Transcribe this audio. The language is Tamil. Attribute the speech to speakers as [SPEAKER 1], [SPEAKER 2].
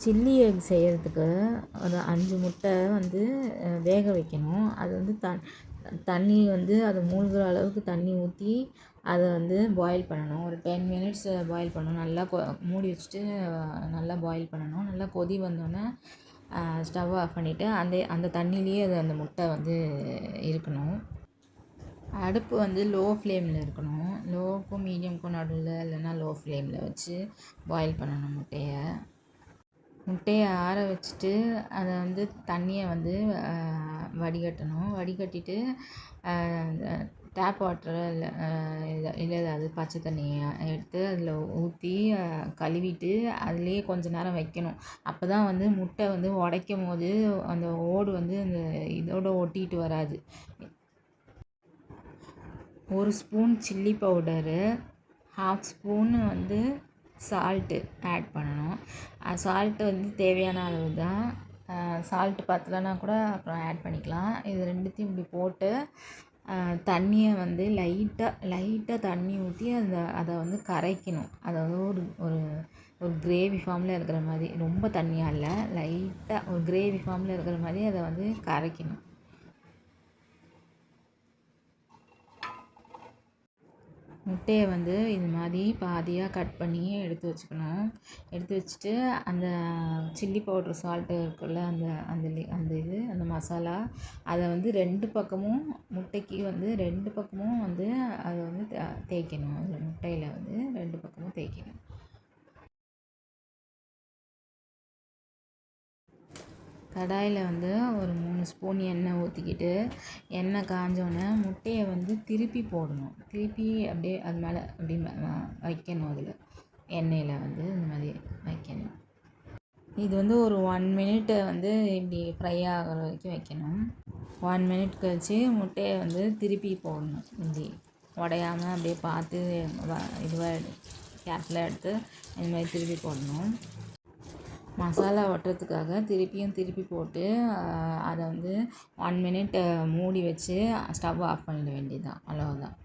[SPEAKER 1] சில்லி எக் செய்கிறதுக்கு ஒரு 5 முட்டை வந்து வேக வைக்கணும். அது வந்து தண்ணி வந்து அது மூழ்கிற அளவுக்கு தண்ணி ஊற்றி அதை வந்து பாயில் பண்ணணும். ஒரு 10 மினிட்ஸ் பாயில் பண்ணணும். நல்லா மூடி வச்சுட்டு நல்லா பாயில் பண்ணணும். நல்லா கொதி வந்தோடனே ஸ்டவ் ஆஃப் பண்ணிவிட்டு அந்த தண்ணியிலேயே அந்த முட்டை வந்து இருக்கணும். அடுப்பு வந்து லோ ஃப்ளேமில் இருக்கணும். லோவுக்கும் மீடியமுக்கும் நடுவில், இல்லைன்னா லோ ஃப்ளேமில் வச்சு பாயில் பண்ணணும் முட்டையை ஆற வச்சுட்டு அதை வந்து தண்ணியை வந்து வடிகட்டணும். வடிகட்டிட்டு டேப் வாட்டரை இல்லை அது பச்சை தண்ணியை எடுத்து அதில் ஊற்றி கழுவிட்டு அதுலேயே கொஞ்சம் நேரம் வைக்கணும். அப்போ தான் வந்து முட்டை வந்து உடைக்கும் போது அந்த ஓடு வந்து அந்த இதோட ஒட்டிகிட்டு வராது. 1 ஸ்பூன் சில்லி பவுடரு, 1/2 ஸ்பூன் வந்து சால்ட்டு ஆட் பண்ணணும். சால்ட்டு வந்து தேவையான அளவு தான். சால்ட்டு பத்தலைன்னா கூட அப்புறம் ஆட் பண்ணிக்கலாம். இது ரெண்டுத்தையும் இப்படி போட்டு தண்ணியை வந்து லைட்டாக தண்ணி ஊற்றி அதை வந்து கரைக்கணும். அதாவது ஒரு கிரேவி ஃபார்மில் இருக்கிற மாதிரி, ரொம்ப தண்ணியாக இல்லை, லைட்டாக ஒரு கிரேவி ஃபார்மில் இருக்கிற மாதிரி அதை வந்து கரைக்கணும். முட்டையை வந்து இது மாதிரி பாதியாக கட் பண்ணி எடுத்து வச்சுக்கணும். எடுத்து வச்சுட்டு அந்த சில்லி பவுட்ரு சால்ட்டு இருக்குல்ல, அந்த மசாலா அதை வந்து 2 பக்கமும் முட்டைக்கு வந்து 2 பக்கமும் வந்து அதை வந்து தேய்க்கணும். அதில் முட்டையில் வந்து 2 பக்கமும் தேய்க்கணும். கடாயில் வந்து ஒரு 3 ஸ்பூன் எண்ணெய் ஊற்றிக்கிட்டு, எண்ணெய் காஞ்சோடனே முட்டையை வந்து திருப்பி போடணும். திருப்பி அப்படியே அது மேலே அப்படி வைக்கணும். அதில் எண்ணெயில் வந்து இந்த மாதிரி வைக்கணும். இது வந்து ஒரு 1 மினிட் வந்து இப்படி ஃப்ரை ஆகிற வரைக்கும் வைக்கணும். 1 மினிட் கழிச்சு முட்டையை வந்து திருப்பி போடணும். இப்படி உடையாமல் அப்படியே பார்த்து இதுவாக கேர்ஃபுல்லாக எடுத்து இந்த மாதிரி திருப்பி போடணும். மசாலா ஒட்டுறதுக்காக திருப்பி போட்டு அதை வந்து 1 மினிட் மூடி வச்சு ஸ்டவ் ஆஃப் பண்ணிட வேண்டியதுதான். அவ்வளோதான்.